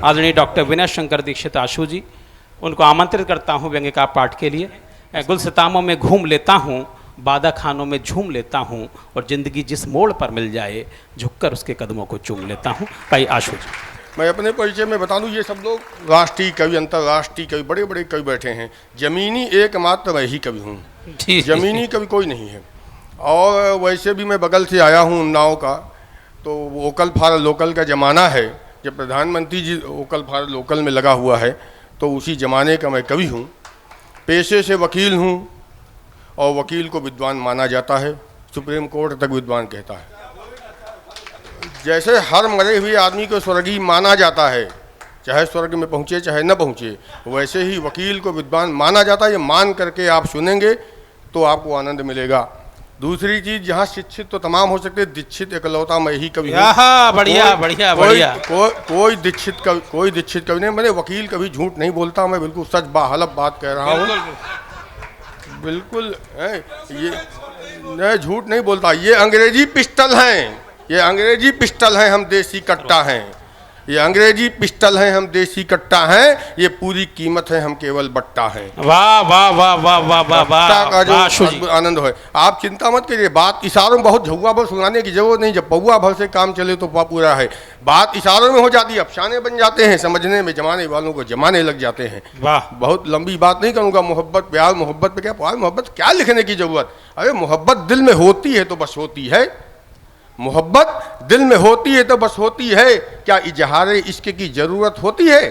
आदरणीय डॉक्टर विनय शंकर दीक्षित आशु जी, उनको आमंत्रित करता हूँ व्यंग्य का पाठ के लिए। गुलसितामों में घूम लेता हूँ, बादा खानों में झूम लेता हूँ, और ज़िंदगी जिस मोड़ पर मिल जाए झुककर उसके कदमों को चूम लेता हूँ। भाई आशु जी। मैं अपने परिचय में बता दूं, ये सब लोग राष्ट्रीय कवि, अंतर्राष्ट्रीय कवि, बड़े बड़े कवि बैठे हैं। जमीनी एकमात्र मैं ही कवि हूँ, जमीनी कवि कोई नहीं है। और वैसे भी मैं बगल से आया हूँ उन्नाव का, तो वोकल फॉर लोकल का ज़माना है। जब प्रधानमंत्री जी वोकल फॉर लोकल में लगा हुआ है, तो उसी ज़माने का मैं कवि हूँ। पेशे से वकील हूँ, और वकील को विद्वान माना जाता है, सुप्रीम कोर्ट तक विद्वान कहता है। जैसे हर मरे हुए आदमी को स्वर्गीय माना जाता है, चाहे स्वर्ग में पहुँचे चाहे न पहुँचे, वैसे ही वकील को विद्वान माना जाता है। ये मान करके आप सुनेंगे तो आपको आनंद मिलेगा। दूसरी चीज़, जहाँ शिक्षित तो तमाम हो सकते, दीक्षित एकलौता मैं ही कवि हूँ। बढ़िया बढ़िया बढ़िया। कोई दीक्षित कवि नहीं। मैंने वकील कभी झूठ नहीं बोलता, मैं बिल्कुल सच बाहलब बात कह रहा हूँ। बिल्कुल ये झूठ नहीं बोलता। ये अंग्रेजी पिस्टल हैं, ये अंग्रेजी पिस्टल हैं, हम देसी कट्टा हैं। ये अंग्रेजी पिस्टल हैं, हम देसी कट्टा हैं। ये पूरी कीमत है, हम केवल बट्टा हैं। वाह वाह वाह वाह वाह वाह वाह का जो आनंद है। आप चिंता मत करिए, बात इशारों में बहुत झुआ भर सुनाने की जरूरत नहीं। जब पौआ भर से काम चले तो पूरा है। बात इशारों में हो जाती है, अफसाने बन जाते हैं, समझने में जमाने वालों को जमाने लग जाते हैं। वाह, बहुत लंबी बात नहीं करूँगा। मोहब्बत प्यार, मोहब्बत पे क्या प्यार मोहब्बत क्या लिखने की जरूरत। अरे मोहब्बत दिल में होती है तो बस होती है, मोहब्बत दिल में होती है तो बस होती है। क्या इजहार इश्क की ज़रूरत होती है।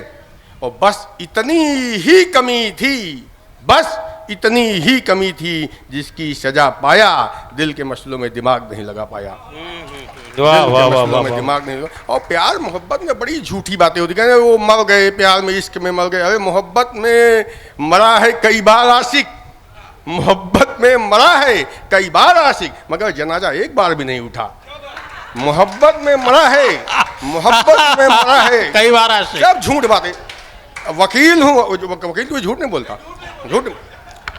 और बस इतनी ही कमी थी, बस इतनी ही कमी थी, जिसकी सजा पाया दिल के मसलों में दिमाग नहीं लगा पाया। वाह वाह वाह वाह। दिमाग नहीं लगा। और प्यार मोहब्बत में बड़ी झूठी बातें होती, कहते वो मर गए प्यार में, इश्क में मर गए। अरे मोहब्बत में मरा है कई बार आशिक, मोहब्बत में मरा है कई बार आशिक, मगर जनाजा एक बार भी नहीं उठा। मोहब्बत में मरा है, मोहब्बत में मरा है कई बार आशिक। सब झूठ बातें। वकील हूँ, वकील कोई झूठ नहीं बोलता, झूठ।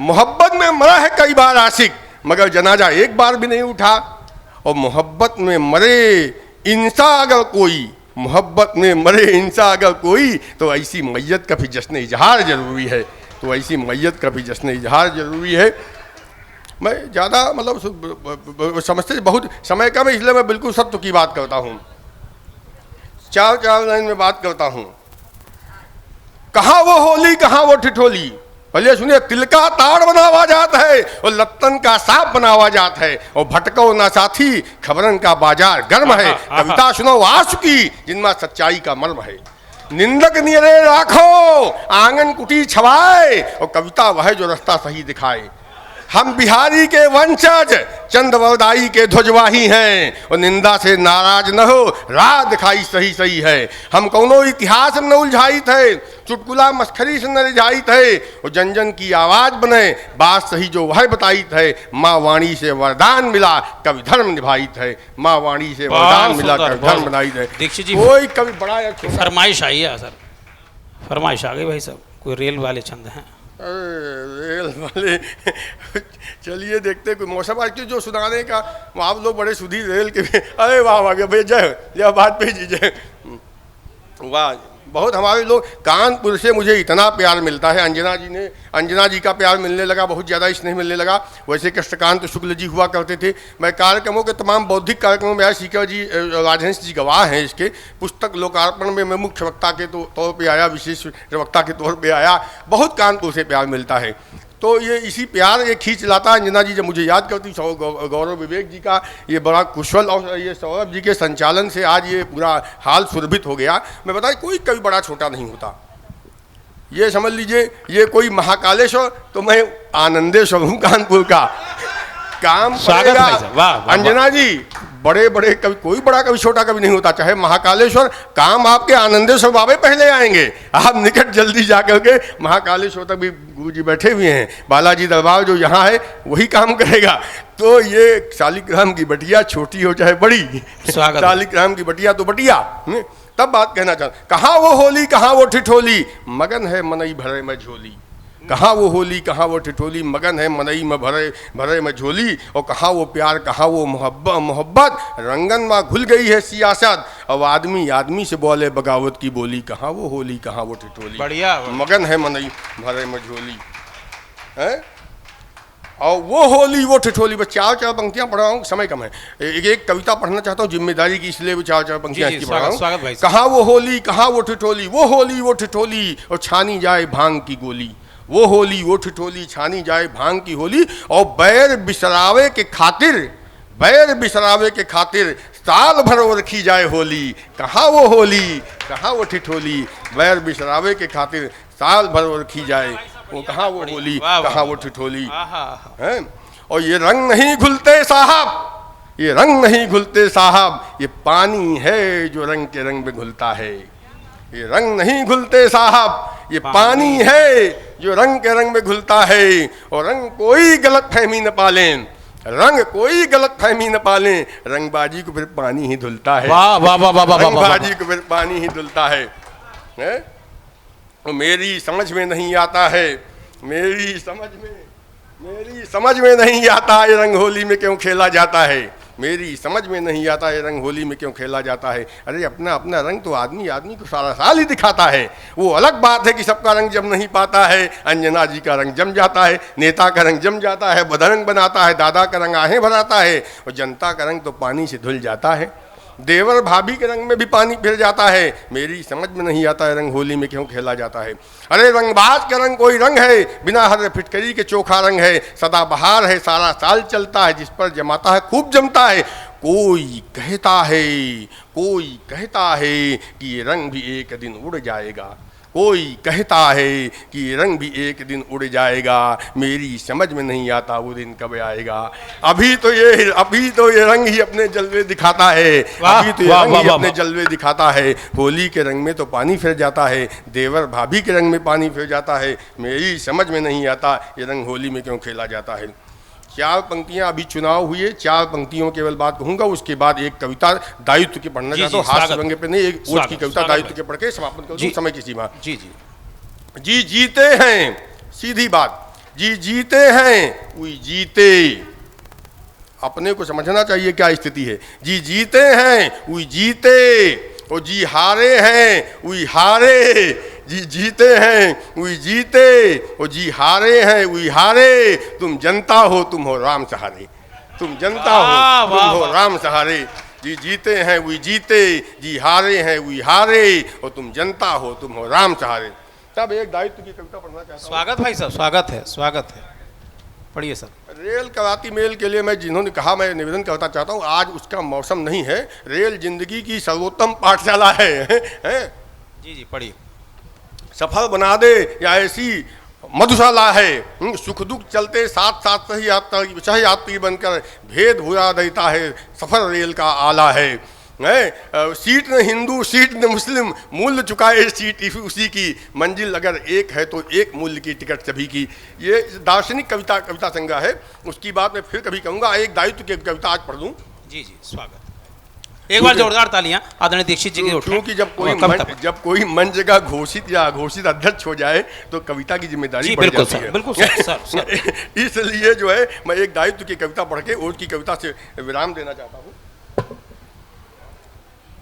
मोहब्बत में मरा है कई बार आशिक, मगर जनाजा एक बार भी नहीं उठा। और मोहब्बत में मरे इंसान अगर कोई, मोहब्बत में मरे इंसान अगर कोई, तो ऐसी मैयत का भी जश्न इजहार जरूरी है। तो ऐसी मैयत का भी जश्न इजहार जरूरी है। मैं ज़्यादा मतलब समझते बहुत समय कम है, इसलिए मैं बिल्कुल सत्य की बात करता हूँ। चार लाइन में बात करता हूँ। कहाँ वो होली, कहाँ वो ठिठोली। पहले सुनिए, तिल का ताड़ बनावा जात है और लत्तन का सांप बनावा जात है। और भटको ना साथी, खबरन का बाजार गर्म है। कविता सुनो आशुकी, जिनमें सच्चाई का मर्म है। निंदक नियरे राखो, आंगन कुटी छवाए, और कविता वह जो रास्ता सही दिखाए। हम बिहारी के वंशज, चंद्रवरदाई के ध्वजवाही हैं, और निंदा से नाराज न हो, राह दिखाई सही सही है। हम कौनो इतिहास में न उलझाई थे, चुटकुला मस्खरी से न रिझाई थे, और जन जन की आवाज बने, बात सही जो वह बताई थे। माँ वाणी से वरदान मिला, कवि धर्म निभाई थे। माँ वाणी से वरदान मिला, कवि धर्म बनाई थे। दीक्षित जी, कोई कवि बड़ा फरमाइश आई है सर, फरमाइश आ गई भाई साहब, कोई रेल वाले छंद हैं। रेल वाले चलिए देखते कोई मौसम आज की जो सुनाने का, आप लोग बड़े सुधी रेल के भी। अरे वाह वाह भैया, जय बात पे जय वाह। बहुत हमारे लोग कानपुर से मुझे इतना प्यार मिलता है। अंजना जी का प्यार मिलने लगा, बहुत ज़्यादा स्नेह मिलने लगा। वैसे कृष्णकांत शुक्ल जी हुआ करते थे। मैं कार्यक्रमों के तमाम बौद्धिक कार्यक्रमों में आया। सीकर जी, राजहंस जी गवाह हैं इसके। पुस्तक लोकार्पण में मैं मुख्य वक्ता के तौर पे आया, विशेष वक्ता के तौर पे आया। बहुत कानपुर से प्यार मिलता है। तो ये इसी प्यार ये खींच लाता है। अंजना जी जब मुझे याद करती, गौरव विवेक जी का ये बड़ा कुशल, और ये सौरभ जी के संचालन से आज ये पूरा हाल सुरभित हो गया। मैं बताया, कोई कभी बड़ा छोटा नहीं होता। ये समझ लीजिए, ये कोई महाकालेश्वर तो मैं आनंदेश्वर हूँ कानपुर का। काम पड़ेगा। अंजना जी, बड़े बड़े कवि, कोई बड़ा कवि छोटा कवि नहीं होता, चाहे महाकालेश्वर। काम आपके आनंदेश्वर बाबे पहले आएंगे। आप निकट जल्दी जाकर के महाकालेश्वर तक भी गुरु जी बैठे हुए हैं। बालाजी दरबार जो यहाँ है वही काम करेगा। तो ये शालिग्राम की बटिया छोटी हो चाहे बड़ी, शालिग्राम की बटिया तो बटिया। तब बात कहना चाहता, कहाँ वो होली, कहाँ वो ठिठोली, मगन है मनई भरे में झोली। कहाँ वो होली कहाँ वो ठिठोली, मगन है मनई में भरे भरे में झोली, और कहाँ वो प्यार कहाँ वो मोहब्बत, रंगन में घुल गई है सियासत, अब आदमी आदमी से बोले बगावत की बोली, कहाँ वो होली कहाँ वो ठिठोली, बढ़िया मगन है मनई भरे में झोली है। और वो होली वो ठिठोली, बस चार चार पंक्तियां पढ़ रहा हूँ, समय कम है। एक कविता पढ़ना चाहता हूँ जिम्मेदारी की, इसलिए भी चार चार पंक्तियां इसकी पढ़ रहा हूँ। कहाँ वो होली कहाँ वो ठिठोली, वो होली वो ठिठोली और छानी जाए भांग की गोली, वो होली वो ठिठोली छानी जाए भांग की होली, और बैर बिसरावे के खातिर, बैर बिसरावे के खातिर साल भर वो रखी जाए होली, कहाँ वो होली कहाँ वो ठिठोली, बैर बिसरावे के खातिर साल भर वो रखी जाए, वो कहाँ वो होली कहाँ वो ठिठोली है। और ये रंग नहीं घुलते साहब, ये रंग नहीं घुलते साहब, ये पानी है जो रंग के रंग में घुलता है, ये रंग नहीं घुलते साहब, ये पानी है जो रंग के रंग में घुलता है। और रंग कोई गलत फहमी न पालें, रंग कोई गलत फहमी न पालें, रंगबाजी को फिर पानी ही धुलता है, वाह वाह वाह वाह, रंगबाजी को फिर पानी ही धुलता है। मेरी समझ में नहीं आता है, मेरी समझ में नहीं आता ये रंग होली में क्यों खेला जाता है, मेरी समझ में नहीं आता ये रंग होली में क्यों खेला जाता है। अरे अपना अपना रंग तो आदमी आदमी को सारा साल ही दिखाता है, वो अलग बात है कि सबका रंग जम नहीं पाता है। अंजना जी का रंग जम जाता है, नेता का रंग जम जाता है, बदरंग बनाता है, दादा का रंग आहें भराता है, और जनता का रंग तो पानी से धुल जाता है, देवर भाभी के रंग में भी पानी फिर जाता है। मेरी समझ में नहीं आता है रंग होली में क्यों खेला जाता है। अरे रंगबाज का रंग कोई रंग है, बिना हर फिटकरी के चोखा रंग है, सदा बहार है सारा साल चलता है, जिस पर जमाता है खूब जमता है। कोई कहता है कि ये रंग भी एक दिन उड़ जाएगा, कोई कहता है कि ये रंग भी एक दिन उड़ जाएगा, मेरी समझ में नहीं आता वो दिन कब आएगा। अभी तो ये रंग ही अपने जलवे दिखाता है, अभी तो ये रंग ही अपने जलवे दिखाता है। होली के रंग में तो पानी फिर जाता है, देवर भाभी के रंग में पानी फिर जाता है, मेरी समझ में नहीं आता ये रंग होली में क्यों खेला जाता है। चार पंक्तियां, अभी चुनाव हुए, चार पंक्तियों केवल बात कहूंगा, उसके बाद एक कविता दायित्व की पढ़ना चाहता हूँ, हास्य व्यंग्य पे नहीं, एक ओट की कविता दायित्व के पढ़ के समापन कर दूं, समय की सीमा। जी जीते हैं, सीधी बात, जी जीते हैं वही जीते, अपने को समझना चाहिए क्या स्थिति है। जी जीते हैं वही जीते, और जी हारे हैं वही हारे, जी जीते हैं वही जीते, और जी हारे हैं वही हारे। तुम जनता हो तुम हो राम सहारे, तुम जनता हो तुम हो राम सहारे। जी जीते हैं वही जीते, जी हारे हैं वही हारे, और तुम जनता हो तुम हो राम सहारे। तब एक दायित्व की कविता पढ़ना चाहता हूँ। स्वागत भाई साहब, स्वागत है, स्वागत है, पढ़िए सर। रेल कराती मेल के लिए मैं जिन्होंने कहा, मैं निवेदन करता चाहता हूँ, आज उसका मौसम नहीं है। रेल जिंदगी की सर्वोत्तम पाठशाला है? जी पढ़िए। सफल बना दे या ऐसी मधुशाला है, सुख दुख चलते साथ साथ सही यात्री बनकर भेद भुला देता है, सफर रेल का आला है। सीट न हिंदू सीट न मुस्लिम, मूल्य चुकाए सीट उसी की, मंजिल अगर एक है तो एक मूल्य की टिकट सभी की। ये दार्शनिक कविता संग्रह है, उसकी बात मैं फिर कभी कहूँगा। एक दायित्व की कविता आज पढ़ दूँ। जी स्वागत, एक बार जोरदार तालियां आदरणीय दीक्षित जी की। क्योंकि जब कोई मंच का घोषित या घोषित अध्यक्ष हो जाए तो कविता की जिम्मेदारी बढ़ जाती है। बिल्कुल सर। इसलिए जो है मैं एक दायित्व की कविता पढ़ के ओट की कविता से विराम देना चाहता हूँ।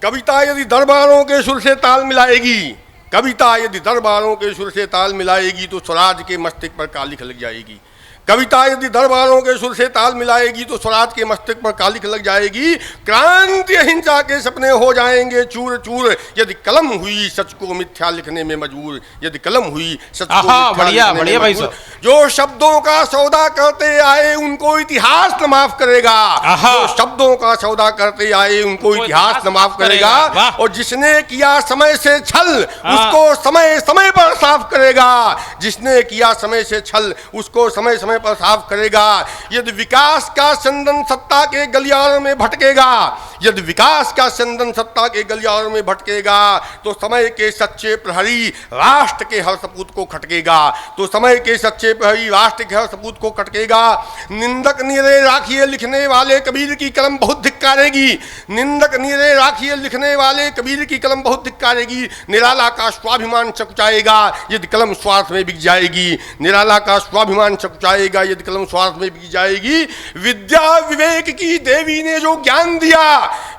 कविता यदि दरबारों के सुर से ताल मिलाएगी, कविता यदि दरबारों के सुर से ताल मिलाएगी तो स्वराज के मस्तिष्क पर कालिख लग जाएगी। कविता यदि दरबारों के सुर से ताल मिलाएगी तो स्वराज के मस्तिष्क पर कालिख लग जाएगी। क्रांति हिंसा के सपने हो जाएंगे चूर चूर, यदि कलम हुई सच को मिथ्या लिखने में मजबूर, यदि कलम हुई सच को मिथ्या लिखने में मजबूर। जो शब्दों का सौदा करते आए उनको इतिहास न माफ करेगा, जो शब्दों का सौदा करते आए उनको इतिहास न माफ करेगा। और जिसने किया समय से छल उसको समय समय पर साफ करेगा, जिसने किया समय से छल उसको समय समय पर साफ करेगा। यदि विकास का चंदन सत्ता के गलियारों में भटकेगा, यदि विकास का चंदन सत्ता के गलियारों में भटकेगा तो समय के सच्चे प्रहरी राष्ट्र के हर सपूत को खटकेगा, तो समय के सच्चे प्रहरी राष्ट्र के हर सपूत को खटकेगा। निंदक नीरे राखिए लिखने वाले कबीर की कलम बहुत धिक्कारेगी, निंदक नीरे राखिए लिखने वाले कबीर की कलम बहुत धिक्कारेगी। निराला का स्वाभिमान चकुचाएगा यदि कलम स्वार्थ में बिक जाएगी, निराला का स्वाभिमान चकुचाएगा यदि कलम स्वार्थ में बिक जाएगी। विद्या विवेक की देवी ने जो ज्ञान दिया,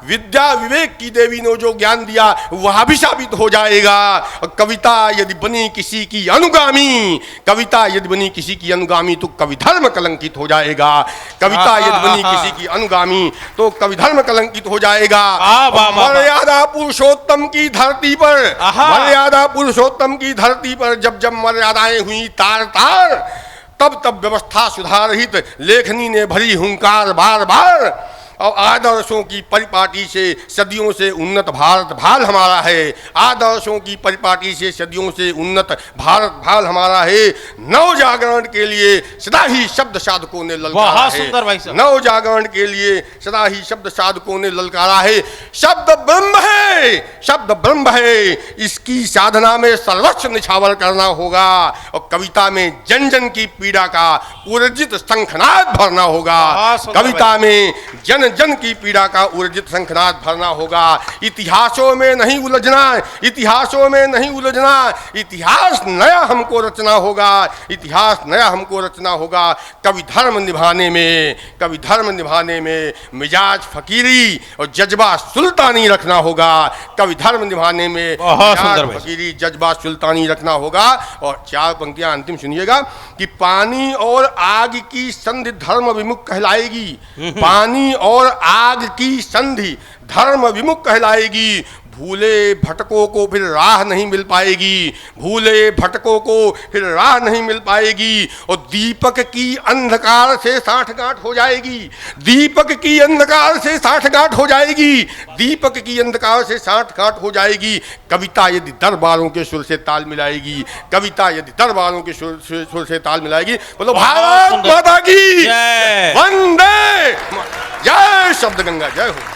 विद्या विवेक की देवी ने जो ज्ञान दिया वह भी साबित हो जाएगा। और कविता यदि बनी किसी की अनुगामी, कविता यदि बनी किसी की अनुगामी तो कवि धर्म कलंकित हो जाएगा, कविता यदि बनी किसी की अनुगामी तो कवि धर्म कलंकित हो जाएगा। मर्यादा पुरुषोत्तम की धरती पर, मर्यादा पुरुषोत्तम की धरती पर जब जब मर्यादाएं हुई तार तार, तब तब व्यवस्था सुधारहित लेखनी ने भरी हुंकार बार बार। और आदर्शों की परिपाटी से सदियों से उन्नत भारत भाल हमारा है, आदर्शों की परिपाटी से सदियों से उन्नत भारत भाल हमारा है। नव जागरण के लिए सदा ही शब्द साधकों ने ललकारा है, नव जागरण के लिए सदा ही शब्द साधकों ने ललकारा है। शब्द ब्रह्म है, शब्द ब्रह्म है, इसकी साधना में सर्वस्व निछावर करना होगा और कविता में जन जन की पीड़ा का ऊर्जित शंखनाद भरना होगा, कविता में जन जन की पीड़ा का ऊर्जित शंखनाद भरना होगा। इतिहासों में नहीं उलझना, इतिहासों में नहीं उलझना, इतिहास नया हमको रचना होगा, इतिहास नया हमको रचना होगा। कवि धर्म निभाने में, कवि धर्म निभाने में मिजाज फकीरी और जज्बा सुल्तानी रखना होगा, कवि धर्म निभाने में मिजाज फकीरी जज्बा सुल्तानी रखना होगा। और चार पंक्तियां अंतिम सुनिएगा कि पानी और आग की संधि धर्म विमुख कहलाएगी, पानी और आग की संधि धर्म विमुख कहलाएगी। भूले भटकों को फिर राह नहीं मिल पाएगी, भूले भटकों को फिर राह नहीं मिल पाएगी। और दीपक की अंधकार से साठगांठ हो जाएगी, दीपक की अंधकार से साठगांठ हो जाएगी, दीपक की अंधकार से साठगांठ हो जाएगी। कविता यदि दरबारों के सुर से ताल मिलाएगी, कविता यदि दरबारों के सुर से ताल मिलाएगी। बोलो भारत माता की वंदे, जय शब्द गंगा, जय हो।